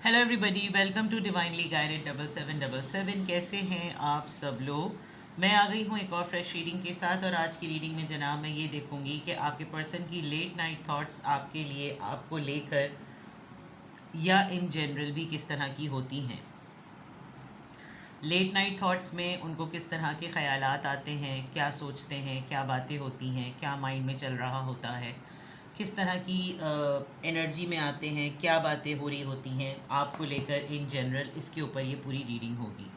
Hello everybody, welcome to divinely guided 7777। कैसे हैं आप सब लोग। मैं आ गई हूँ एक और फ्रेश रीडिंग के साथ। और आज की रीडिंग में जनाब मैं ये देखूंगी कि आपके पर्सन की लेट नाइट थॉट्स आपके लिए, आपको लेकर या इन जनरल भी किस तरह की होती हैं। लेट नाइट थॉट्स में उनको किस तरह के ख़यालात आते हैं, क्या सोचते हैं, क्या बातें होती हैं, क्या माइंड में चल रहा होता है, किस तरह की एनर्जी में आते हैं, क्या बातें हो रही होती हैं आपको लेकर इन जनरल। इसके ऊपर ये पूरी रीडिंग होगी।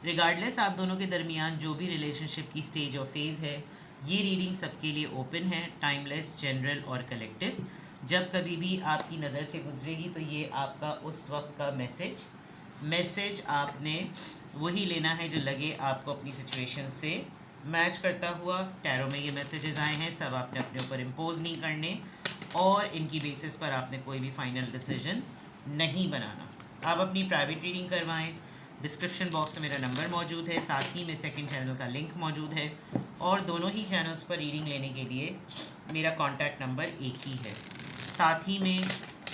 रिगार्डलेस आप दोनों के दरमियान जो भी रिलेशनशिप की स्टेज और फेज़ है, ये रीडिंग सबके लिए ओपन है, टाइमलेस, जनरल और कलेक्टिव। जब कभी भी आपकी नज़र से गुजरेगी तो ये आपका उस वक्त का मैसेज आपने वही लेना है जो लगे आपको अपनी सिचुएशन से मैच करता हुआ। टैरो में ये मैसेजेस आए हैं, सब आपने अपने ऊपर इम्पोज नहीं करने और इनकी बेसिस पर आपने कोई भी फाइनल डिसीजन नहीं बनाना। आप अपनी प्राइवेट रीडिंग करवाएं। डिस्क्रिप्शन बॉक्स में मेरा नंबर मौजूद है, साथ ही में सेकंड चैनल का लिंक मौजूद है और दोनों ही चैनल्स पर रीडिंग लेने के लिए मेरा कॉन्टैक्ट नंबर एक ही है। साथ ही में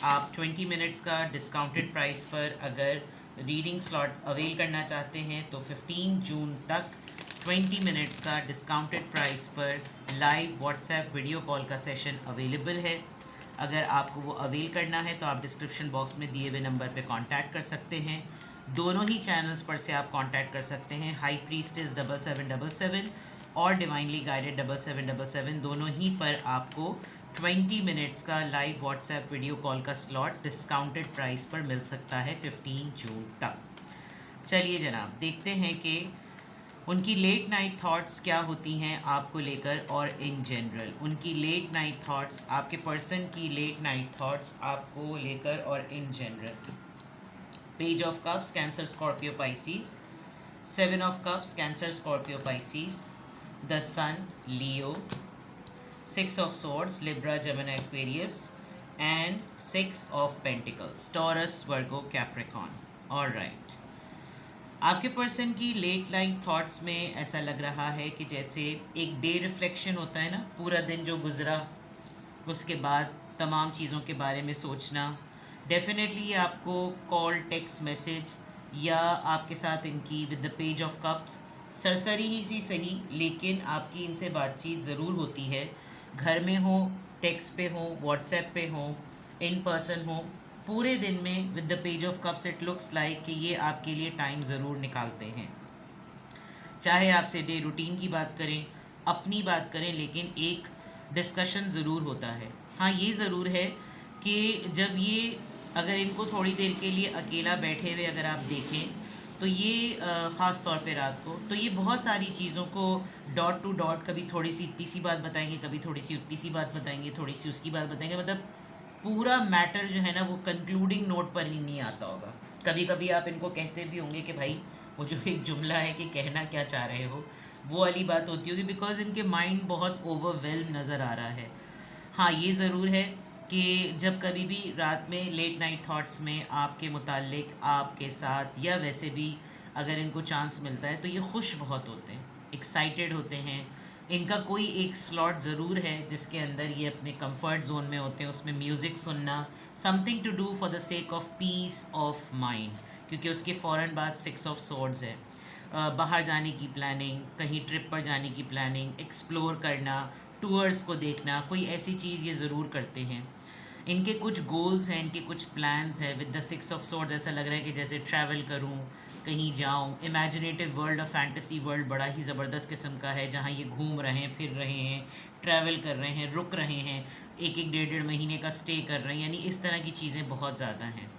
आप 20 मिनट्स का डिस्काउंटेड प्राइस पर अगर रीडिंग स्लॉट अवेल करना चाहते हैं तो 15 जून तक 20 मिनट्स का डिस्काउंटेड प्राइस पर लाइव व्हाट्सएप वीडियो कॉल का सेशन अवेलेबल है। अगर आपको वो अवेल करना है तो आप डिस्क्रिप्शन बॉक्स में दिए हुए नंबर पे कांटेक्ट कर सकते हैं। दोनों ही चैनल्स पर से आप कांटेक्ट कर सकते हैं। हाई प्रीस्टेस 7777 और डिवाइनली गाइडेड 7777, दोनों ही पर आपको 20 मिनट्स का लाइव व्हाट्सएप वीडियो कॉल का स्लॉट डिस्काउंटेड प्राइस पर मिल सकता है 15 जून तक। चलिए जनाब, देखते हैं कि उनकी लेट नाइट थॉट्स क्या होती हैं आपको लेकर और इन जनरल। उनकी लेट नाइट थॉट्स, आपके पर्सन की लेट नाइट थॉट्स आपको लेकर और in general. Page of cups, Cancer, Scorpio, Pisces. 7 of cups, Cancer, Scorpio, Pisces. The sun, Leo. 6 of swords, Libra, Gemini, Aquarius, and 6 of pentacles, Taurus, Virgo, Capricorn. All right. आपके person की late night thoughts में ऐसा लग रहा है कि जैसे एक डे रिफ्लेक्शन होता है ना, पूरा दिन जो गुजरा उसके बाद तमाम चीज़ों के बारे में सोचना। डेफिनेटली ये आपको कॉल, टेक्स्ट मैसेज या आपके साथ इनकी with the page of cups सरसरी ही सी सही, लेकिन आपकी इनसे बातचीत ज़रूर होती है। घर में हो, टेक्स्ट पे हो, व्हाट्सएप पे हो, इन पर्सन हो, पूरे दिन में with the page of cups it looks like कि ये आपके लिए टाइम ज़रूर निकालते हैं। चाहे आपसे डे रूटीन की बात करें, अपनी बात करें, लेकिन एक डिस्कशन ज़रूर होता है। हाँ, ये ज़रूर है कि जब ये, अगर इनको थोड़ी देर के लिए अकेला बैठे हुए अगर आप देखें तो ये ख़ास तौर पे रात को, तो ये बहुत सारी चीज़ों को डॉट टू डॉट, कभी थोड़ी सी इतनी सी बात बताएंगे, कभी थोड़ी सी उतनी सी बात बताएंगे, थोड़ी सी उसकी बात बताएंगे। मतलब पूरा मैटर जो है ना वो कंक्लूडिंग नोट पर ही नहीं आता होगा। कभी कभी आप इनको कहते भी होंगे कि भाई वो जो एक जुमला है कि कहना क्या चाह रहे हो, वो वाली बात होती होगी, बिकॉज इनके माइंड बहुत ओवरवेल्म नज़र आ रहा है। हाँ, ये ज़रूर है कि जब कभी भी रात में लेट नाइट थॉट्स में आपके मुतालिक, आपके साथ या वैसे भी अगर इनको चांस मिलता है तो ये खुश बहुत होते हैं, एक्साइटेड होते हैं। इनका कोई एक स्लॉट ज़रूर है जिसके अंदर ये अपने कंफर्ट जोन में होते हैं, उसमें म्यूज़िक सुनना, something to do for the sake of peace of mind, क्योंकि उसके फ़ौरन बाद 6 ऑफ सोर्ड्स है। बाहर जाने की प्लानिंग, कहीं ट्रिप पर जाने की प्लानिंग, एक्सप्लोर करना, टूर्स को देखना, कोई ऐसी चीज़ ये ज़रूर करते हैं। इनके कुछ गोल्स हैं, इनके कुछ प्लान्स हैं। विद द 6 ऑफ सोर्ड्स ऐसा लग रहा है कि जैसे ट्रैवल करूं, कहीं जाऊं, इमेजिनेटिव वर्ल्ड और फैंटेसी वर्ल्ड बड़ा ही ज़बरदस्त किस्म का है, जहां ये घूम रहे हैं, फिर रहे हैं, ट्रैवल कर रहे हैं, रुक रहे हैं, एक एक डेढ़ डेढ़ महीने का स्टे कर रहे हैं, यानी इस तरह की चीज़ें बहुत ज़्यादा हैं।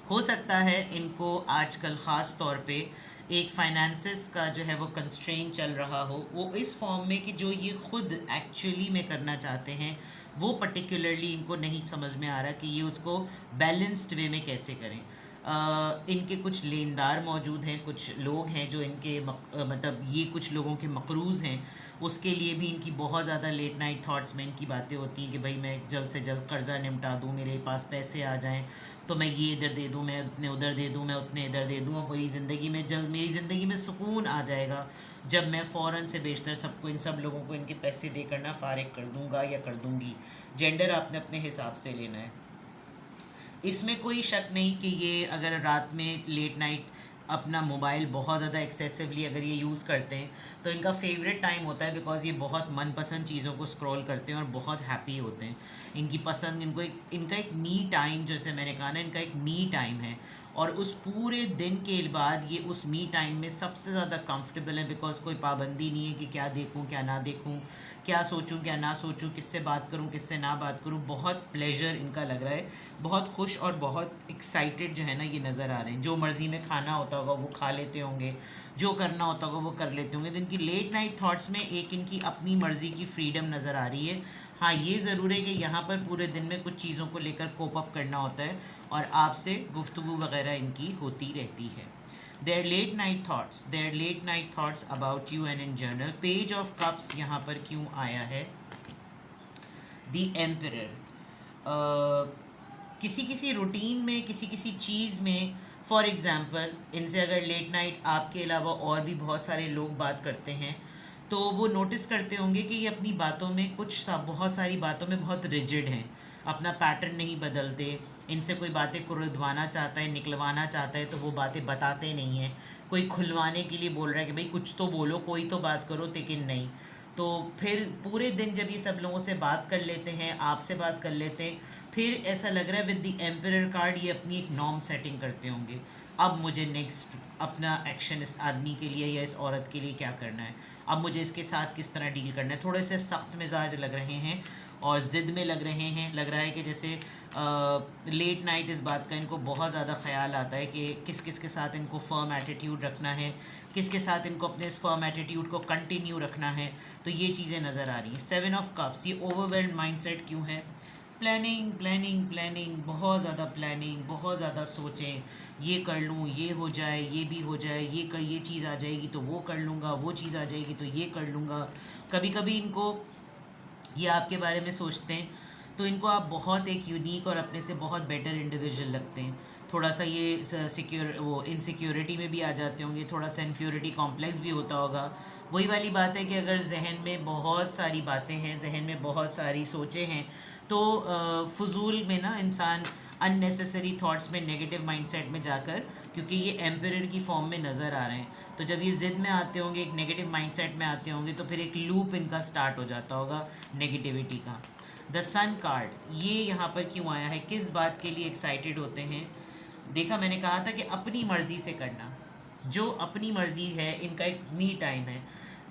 हो सकता है इनको आजकल ख़ास तौर पे एक फाइनेंसिस का जो है वो कंस्ट्रेन चल रहा हो, वो इस फॉर्म में कि जो ये खुद एक्चुअली में करना चाहते हैं वो पर्टिकुलरली इनको नहीं समझ में आ रहा कि ये उसको बैलेंस्ड वे में कैसे करें। इनके कुछ लेनदार मौजूद हैं, कुछ लोग हैं जो इनके मतलब ये कुछ लोगों के मकरूज़ हैं, उसके लिए भी इनकी बहुत ज़्यादा लेट नाइट थॉट्स में इनकी बातें होती हैं कि भाई मैं जल्द से जल्द कर्ज़ा निपटा दूँ, मेरे पास पैसे आ जाएं तो मैं ये इधर दे दूँ, मैं उतने उधर दे दूँ, मैं उतने इधर दे दूँ, और मेरी ज़िंदगी में जल्द, मेरी ज़िंदगी में सुकून आ जाएगा जब मैं फ़ौरन से बेशतर सबको, इन सब लोगों को इनके पैसे दे कर ना फारिग कर दूँगा या कर दूँगी। जेंडर आपने अपने हिसाब से लेना है। इसमें कोई शक नहीं कि ये अगर रात में लेट नाइट अपना मोबाइल बहुत ज़्यादा एक्सेसिवली अगर ये यूज़ करते हैं तो इनका फेवरेट टाइम होता है, बिकॉज़ ये बहुत मनपसंद चीज़ों को स्क्रॉल करते हैं और बहुत हैप्पी होते हैं। इनकी पसंद, इनका एक मी टाइम, जैसे मैंने कहा ना, इनका एक मी टाइम है। और उस पूरे दिन के बाद ये उस मी टाइम में सबसे ज़्यादा कंफर्टेबल है, बिकॉज़ कोई पाबंदी नहीं है कि क्या देखूं क्या ना देखूं, क्या सोचूं क्या ना सोचूं, किससे बात करूं किससे ना बात करूं। बहुत प्लेजर इनका लग रहा है, बहुत खुश और बहुत एक्साइटेड जो है ना ये नज़र आ रहे हैं। जो मर्ज़ी में खाना होता होगा वो खा लेते होंगे, जो करना होता होगा वो कर लेते होंगे। तो इनकी लेट नाइट थॉट्स में एक इनकी अपनी मर्ज़ी की फ्रीडम नज़र आ रही है। हाँ, ये ज़रूर है कि यहाँ पर पूरे दिन में कुछ चीज़ों को लेकर कोप अप करना होता है और आपसे गुफ्तगू वगैरह इनकी होती रहती है। Their late night thoughts about you and in general. Page of cups यहाँ पर क्यों आया है? The emperor. किसी किसी रूटीन में, किसी किसी चीज़ में, फॉर एग्ज़ाम्पल इनसे अगर लेट नाइट आपके अलावा और भी बहुत सारे लोग बात करते हैं तो वो नोटिस करते होंगे कि ये अपनी बातों में बहुत सारी बातों में बहुत रिजिड हैं, अपना पैटर्न नहीं बदलते। इनसे कोई बातें कुरुदवाना चाहता है, निकलवाना चाहता है तो वो बातें बताते नहीं हैं। कोई खुलवाने के लिए बोल रहा है कि भाई कुछ तो बोलो, कोई तो बात करो, लेकिन नहीं। तो फिर पूरे दिन जब ये सब लोगों से बात कर लेते हैं, आपसे बात कर लेते हैं, फिर ऐसा लग रहा है विद द एम्परर कार्ड ये अपनी एक नॉर्म सेटिंग करते होंगे। अब मुझे नेक्स्ट अपना एक्शन इस आदमी के लिए या इस औरत के लिए क्या करना है, अब मुझे इसके साथ किस तरह डील करना है। थोड़े से सख्त मिजाज लग रहे हैं और ज़िद में लग रहे हैं। लग रहा है कि जैसे लेट नाइट इस बात का इनको बहुत ज़्यादा ख्याल आता है कि किस किस के साथ इनको फर्म एटीट्यूड रखना है, किस के साथ इनको अपने इस फर्म एटीट्यूड को कंटिन्यू रखना है। तो ये चीज़ें नज़र आ रही हैं। 7 ऑफ कप्स, ये ओवरवेल्ड माइंडसेट क्यों है? प्लानिंग प्लानिंग प्लानिंग, बहुत ज़्यादा प्लानिंग, बहुत ज़्यादा सोचें, ये कर लूँ, ये हो जाए, ये भी हो जाए, ये चीज़ आ जाएगी तो वो कर लूँगा, वो चीज़ आ जाएगी तो ये कर लूँगा। कभी कभी इनको ये आपके बारे में सोचते हैं तो इनको आप बहुत एक यूनिक और अपने से बहुत बेटर इंडिविजुअल लगते हैं। थोड़ा सा ये इनसिक्योरिटी में भी आ जाते होंगे, थोड़ा सा इन्फ्योरिटी कॉम्प्लेक्स भी होता होगा। वही वाली बात है कि अगर जहन में बहुत सारी बातें हैं, जहन में बहुत सारी सोचें हैं, तो फजूल में ना इंसान अननेसेसरी थॉट्स में, नेगेटिव माइंडसेट में जाकर, क्योंकि ये एम्परर की फॉर्म में नज़र आ रहे हैं, तो जब ये ज़िद में आते होंगे, एक नेगेटिव माइंडसेट में आते होंगे, तो फिर एक लूप इनका स्टार्ट हो जाता होगा नेगेटिविटी का। द सन कार्ड, ये यहाँ पर क्यों आया है? किस बात के लिए एक्साइटेड होते हैं? देखा, मैंने कहा था कि अपनी मर्ज़ी से करना, जो अपनी मर्ज़ी है, इनका एक मी टाइम है।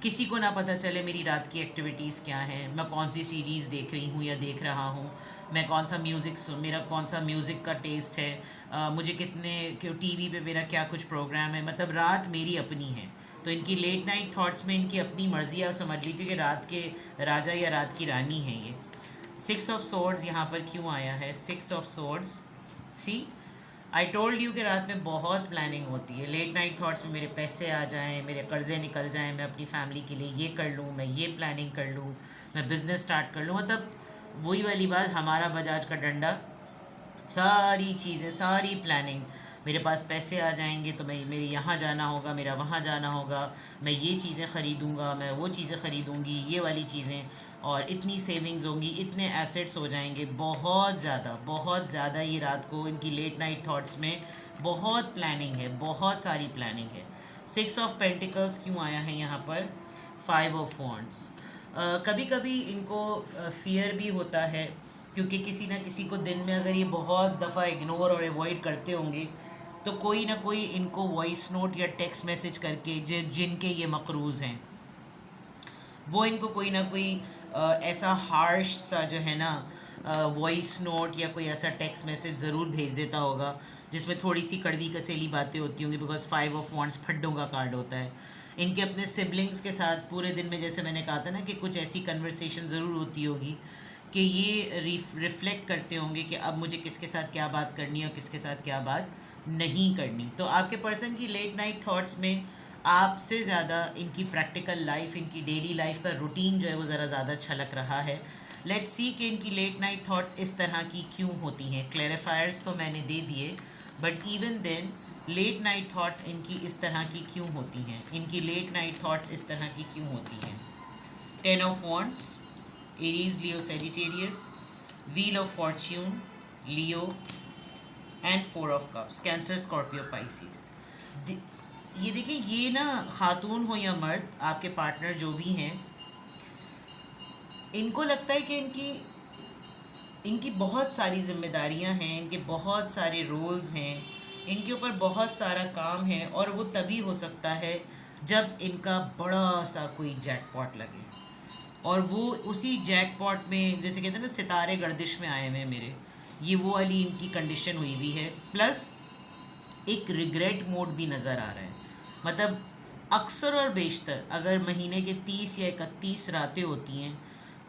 किसी को ना पता चले मेरी रात की एक्टिविटीज़ क्या हैं, मैं कौन सी सीरीज़ देख रही हूँ या देख रहा हूँ, मैं कौन सा म्यूज़िक, मेरा कौन सा म्यूज़िक का टेस्ट है, मुझे कितने टीवी पे मेरा क्या कुछ प्रोग्राम है। मतलब रात मेरी अपनी है। तो इनकी लेट नाइट थॉट्स में इनकी अपनी मर्ज़ी, आप समझ लीजिए कि रात के राजा या रात की रानी है ये। 6 ऑफ सोर्ड्स यहाँ पर क्यों आया है? 6 of swords, see I told you कि रात में बहुत प्लानिंग होती है। लेट नाइट थॉट्स में मेरे पैसे आ जाएं, मेरे कर्ज़े निकल जाएं, मैं अपनी फैमिली के लिए ये कर लूँ, मैं ये प्लानिंग कर लूँ, मैं बिज़नेस स्टार्ट कर लूँ। मतलब वही वाली बात, हमारा बजाज का डंडा, सारी चीज़ें, सारी प्लानिंग। मेरे पास पैसे आ जाएंगे तो मैं, मेरे यहाँ जाना होगा, मेरा वहाँ जाना होगा, मैं ये चीज़ें ख़रीदूँगा, मैं वो चीज़ें ख़रीदूँगी, ये वाली चीज़ें, और इतनी सेविंग्स होंगी, इतने एसेट्स हो जाएंगे। बहुत ज़्यादा ये रात को इनकी लेट नाइट थॉट्स में बहुत प्लानिंग है, बहुत सारी प्लानिंग है। 6 ऑफ पेंटिकल्स क्यों आया है यहाँ पर? 5 ऑफ वॉन्ड्स। कभी कभी इनको फियर भी होता है, क्योंकि किसी ना किसी को दिन में अगर ये बहुत दफ़ा इग्नोर और अवॉइड करते होंगे तो कोई ना कोई इनको वॉइस नोट या टेक्स्ट मैसेज करके, जिनके ये मकरूज़ हैं, वो इनको कोई ना कोई ऐसा हार्श सा जो है ना वॉइस नोट या कोई ऐसा टेक्स्ट मैसेज ज़रूर भेज देता होगा जिसमें थोड़ी सी कड़वी कसेली बातें होती होंगी, बिकॉज 5 ऑफ वॉन्ड्स फड्डों का कार्ड होता है। इनके अपने सिबलिंग्स के साथ पूरे दिन में, जैसे मैंने कहा था ना, कि कुछ ऐसी कन्वर्सेशन ज़रूर होती होगी कि ये रिफ्लेक्ट करते होंगे कि अब मुझे किसके साथ क्या बात करनी है और किसके साथ क्या बात नहीं करनी। तो आपके पर्सन की लेट नाइट थॉट्स में आपसे ज़्यादा इनकी प्रैक्टिकल लाइफ, इनकी डेली लाइफ का रूटीन जो है वो ज़रा ज़्यादा छलक रहा है। लेट्स सी कि इनकी लेट नाइट थॉट्स इस तरह की क्यों होती हैं। क्लैरिफायर्स तो मैंने दे दिए, but even then late night thoughts इनकी इस तरह की क्यों होती हैं? इनकी लेट नाइट थॉट्स इस तरह की क्यों होती हैं? 10 of wands, Aries, Leo, Sagittarius. Wheel of Fortune, Leo, and 4 of cups, Cancer, Scorpio, Pisces. ये देखिए, ये ना खातून हो या मर्द, आपके पार्टनर जो भी हैं, इनको लगता है कि इनकी इनकी बहुत सारी जिम्मेदारियां हैं, इनके बहुत सारे रोल्स हैं, इनके ऊपर बहुत सारा काम है, और वो तभी हो सकता है जब इनका बड़ा सा कोई जैकपॉट लगे, और वो उसी जैकपॉट में, जैसे कहते हैं ना सितारे गर्दिश में आए हुए हैं मेरे, ये वो वाली इनकी कंडीशन हुई हुई है। प्लस एक रिग्रेट मोड भी नज़र आ रहा है। मतलब अक्सर और बेशतर अगर महीने के 30 या 31 रातें होती हैं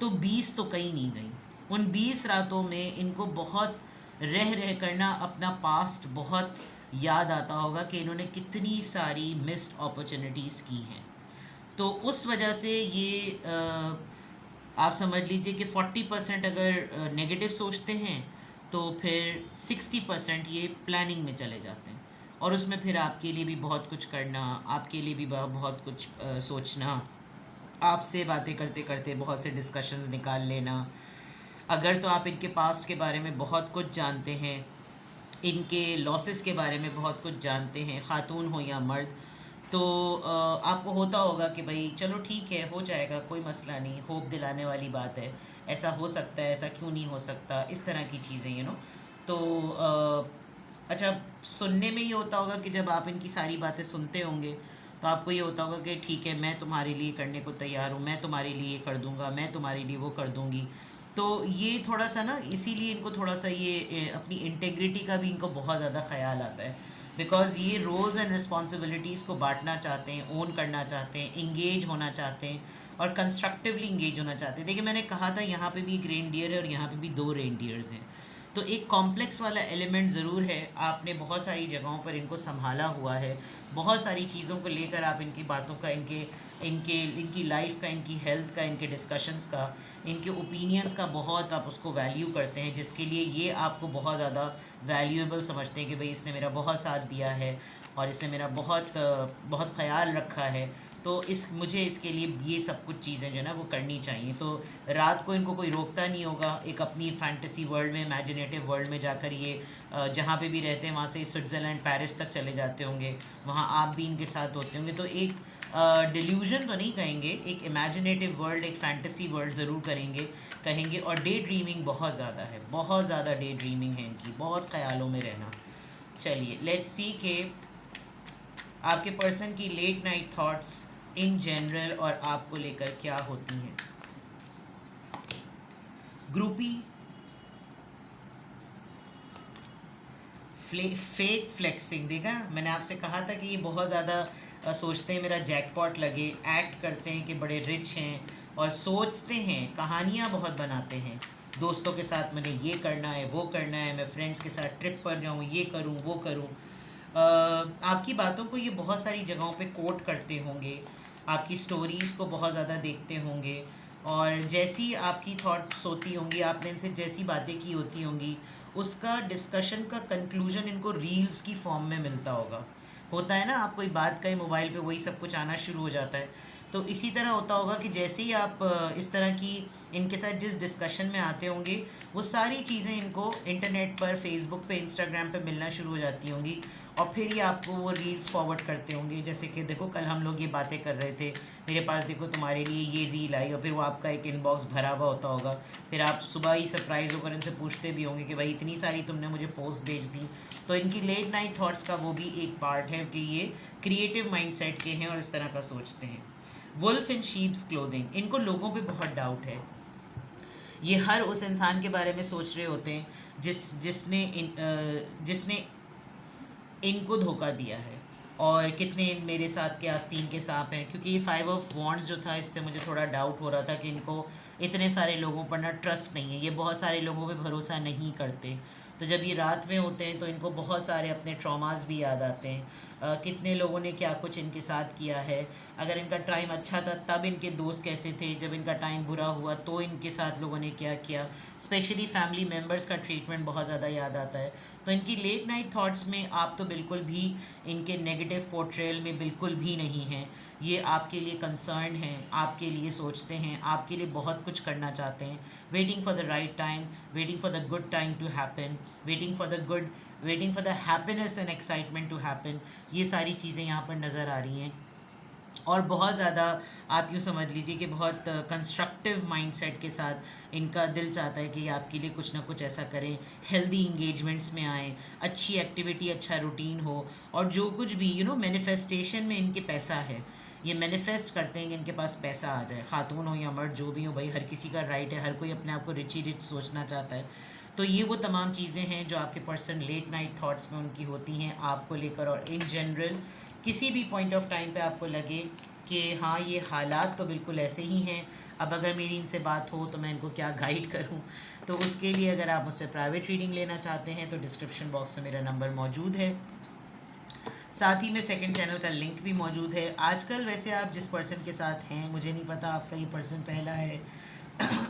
तो 20 तो कहीं नहीं गई। उन 20 रातों में इनको बहुत रह रह करना अपना पास्ट बहुत याद आता होगा कि इन्होंने कितनी सारी मिस्ड अपॉर्चुनिटीज़ की हैं। तो उस वजह से ये आप समझ लीजिए कि 40% अगर नेगेटिव सोचते हैं तो फिर 60% ये प्लानिंग में चले जाते हैं, और उसमें फिर आपके लिए भी बहुत कुछ करना, आपके लिए भी बहुत कुछ सोचना, आपसे बातें करते करते बहुत से डिस्कशंस निकाल लेना। अगर तो आप इनके पास्ट के बारे में बहुत कुछ जानते हैं, इनके लॉसेस के बारे में बहुत कुछ जानते हैं, ख़ातून हो या मर्द, तो आपको होता होगा कि भाई चलो ठीक है, हो जाएगा, कोई मसला नहीं, होप दिलाने वाली बात है, ऐसा हो सकता है, ऐसा क्यों नहीं हो सकता, इस तरह की चीज़ें तो अच्छा, सुनने में ये होता होगा कि जब आप इनकी सारी बातें सुनते होंगे तो आपको ये होता होगा कि ठीक है, मैं तुम्हारे लिए करने को तैयार हूँ, मैं तुम्हारे लिए ये कर दूँगा, मैं तुम्हारे लिए वो कर दूँगी। तो ये थोड़ा सा ना, इसीलिए इनको थोड़ा सा ये अपनी इंटेग्रिटी का भी इनको बहुत ज़्यादा ख्याल आता है, बिकॉज़ ये रोल्स एंड रिस्पॉन्सिबिलिटीज़ को बांटना चाहते हैं, ओन करना चाहते हैं, इंगेज होना चाहते हैं, और कंस्ट्रक्टिवली इंगेज होना चाहते हैं। देखिए, मैंने कहा था यहाँ पे भी एक रेनडियर है और यहाँ पे भी 2 रेनडियर्स हैं, तो एक कॉम्प्लेक्स वाला एलिमेंट ज़रूर है। आपने बहुत सारी जगहों पर इनको संभाला हुआ है, बहुत सारी चीज़ों को लेकर आप इनकी बातों का, इनके इनके इनकी लाइफ का, इनकी हेल्थ का, इनके डिस्कशंस का, इनके ओपिनियंस का बहुत आप उसको वैल्यू करते हैं, जिसके लिए ये आपको बहुत ज़्यादा वैल्यूएबल समझते हैं कि भाई इसने मेरा बहुत साथ दिया है और इसने मेरा बहुत ख्याल रखा है, तो मुझे इसके लिए ये सब कुछ चीज़ें जो है ना वो करनी चाहिए। तो रात को इनको कोई रोकता नहीं होगा, एक अपनी फैंटेसी वर्ल्ड में, इमेजिनेटिव वर्ल्ड में जाकर ये जहाँ पे भी रहते हैं वहाँ से स्विट्ज़रलैंड, पेरिस तक चले जाते होंगे, वहाँ आप भी इनके साथ होते होंगे। तो एक डिल्यूजन तो नहीं कहेंगे, एक इमेजिनेटिव वर्ल्ड, एक फैंटेसी वर्ल्ड ज़रूर कहेंगे। और डे ड्रीमिंग बहुत ज़्यादा है, बहुत ज़्यादा डे ड्रीमिंग है इनकी, बहुत ख्यालों में रहना। चलिए लेट्स सी के आपके पर्सन की late night thoughts in general और आपको लेकर क्या होती हैं। ग्रुपी, फेक फ्लेक्सिंग, देखा मैंने आपसे कहा था कि ये बहुत ज़्यादा सोचते हैं मेरा जैकपॉट लगे, एक्ट करते हैं कि बड़े रिच हैं, और सोचते हैं, कहानियाँ बहुत बनाते हैं, दोस्तों के साथ मैंने ये करना है, वो करना है, मैं फ्रेंड्स के साथ ट्रिप पर जाऊँ, ये करूँ, वो करूँ। आपकी बातों को ये बहुत सारी जगहों पे कोट करते होंगे, आपकी स्टोरीज़ को बहुत ज़्यादा देखते होंगे, और जैसी आपकी थॉट्स होती होंगी, आपने इनसे जैसी बातें की होती होंगी, उसका डिस्कशन का कंक्लूजन इनको रील्स की फॉर्म में मिलता होता है ना, आप कोई बात कहीं मोबाइल पे वही सब कुछ आना शुरू हो जाता है। तो इसी तरह होता होगा कि जैसे ही आप इस तरह की इनके साथ जिस डिस्कशन में आते होंगे, वो सारी चीज़ें इनको इंटरनेट पर, फेसबुक पे, इंस्टाग्राम पे मिलना शुरू हो जाती होंगी, और फिर ये आपको वो रील्स फॉरवर्ड करते होंगे, जैसे कि देखो कल हम लोग ये बातें कर रहे थे, मेरे पास देखो तुम्हारे लिए ये रील आई, और फिर वो आपका एक इनबॉक्स भरा हुआ होता होगा। फिर आप सुबह ही सरप्राइज़ होकर इनसे पूछते भी होंगे कि भाई इतनी सारी तुमने मुझे पोस्ट भेज दी। तो इनकी लेट नाइट थॉट्स का वो भी एक पार्ट है कि ये क्रिएटिव माइंडसेट के हैं और इस तरह का सोचते हैं। वुल्फ इन शीप्स क्लोथिंग, इनको लोगों पे बहुत डाउट है। ये हर उस इंसान के बारे में सोच रहे होते हैं जिसने इनको धोखा दिया है, और कितने मेरे साथ के आस्तीन के सांप हैं, क्योंकि ये 5 ऑफ वॉन्ड्स जो था, इससे मुझे थोड़ा डाउट हो रहा था कि इनको इतने सारे लोगों पर ना ट्रस्ट नहीं है, ये बहुत सारे लोगों पे भरोसा नहीं करते। तो जब ये रात में होते हैं तो इनको बहुत सारे अपने ट्रॉमास भी याद आते हैं, कितने लोगों ने क्या कुछ इनके साथ किया है, अगर इनका टाइम अच्छा था तब इनके दोस्त कैसे थे, जब इनका टाइम बुरा हुआ तो इनके साथ लोगों ने क्या किया, स्पेशली फैमिली मेम्बर्स का ट्रीटमेंट बहुत ज़्यादा याद आता है। तो इनकी लेट नाइट थॉट्स में आप तो बिल्कुल भी इनके नेगेटिव पोर्ट्रेयल में बिल्कुल भी नहीं हैं। ये आपके लिए कंसर्न हैं, आपके लिए सोचते हैं, आपके लिए बहुत कुछ करना चाहते हैं। Waiting for the right time, waiting for the good time to happen, waiting for the happiness and excitement to happen. ये सारी चीज़ें यहाँ पर नज़र आ रही हैं। और बहुत ज़्यादा आप यूँ समझ लीजिए कि बहुत कंस्ट्रक्टिव माइंडसेट के साथ इनका दिल चाहता है कि आपके लिए कुछ ना कुछ ऐसा करें, हेल्दी इंगेजमेंट्स में आएँ, अच्छी एक्टिविटी, अच्छा रूटीन हो। और जो कुछ भी मैनिफेस्टेशन में इनके पैसा है, ये मैनिफेस्ट करते हैं कि इनके पास पैसा आ जाए, खातून हो या मर्द जो भी हो, भाई हर किसी का राइट है, हर कोई अपने आप को रिच ही रिच सोचना चाहता है। तो ये वो तमाम चीज़ें हैं जो आपके पर्सन लेट नाइट थॉट्स में उनकी होती हैं आपको लेकर। और इन जनरल किसी भी पॉइंट ऑफ टाइम पे आपको लगे कि हाँ ये हालात तो बिल्कुल ऐसे ही हैं, अब अगर मेरी इनसे बात हो तो मैं इनको क्या गाइड करूँ, तो उसके लिए अगर आप मुझसे प्राइवेट रीडिंग लेना चाहते हैं तो डिस्क्रिप्शन बॉक्स में मेरा नंबर मौजूद है। साथ ही में सेकंड चैनल का लिंक भी मौजूद है। आजकल वैसे आप जिस पर्सन के साथ हैं, मुझे नहीं पता आपका ये पर्सन पहला है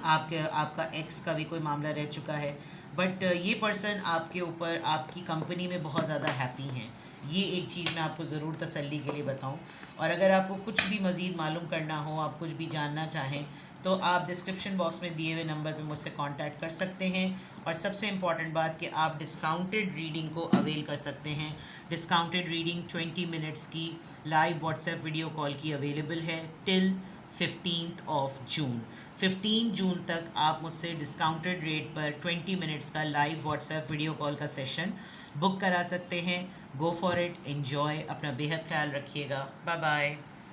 आपका एक्स का भी कोई मामला रह चुका है, बट ये पर्सन आपके ऊपर, आपकी कंपनी में बहुत ज़्यादा हैप्पी हैं। ये एक चीज़ मैं आपको ज़रूर तसल्ली के लिए बताऊं। और अगर आपको कुछ भी मज़ीद मालूम करना हो, आप कुछ भी जानना चाहें, तो आप डिस्क्रिप्शन बॉक्स में दिए हुए नंबर पे मुझसे कांटेक्ट कर सकते हैं। और सबसे इम्पॉर्टेंट बात कि आप डिस्काउंटेड रीडिंग को अवेल कर सकते हैं। डिस्काउंटेड रीडिंग 20 मिनट्स की लाइव व्हाट्सएप वीडियो कॉल की अवेलेबल है टिल 15 जून। 15 जून तक आप मुझसे डिस्काउंटेड रेट पर 20 मिनट्स का लाइव व्हाट्सएप वीडियो कॉल का सेशन बुक करा सकते हैं। गो फॉर इट, एन्जॉय, अपना बेहद ख्याल रखिएगा। Bye bye.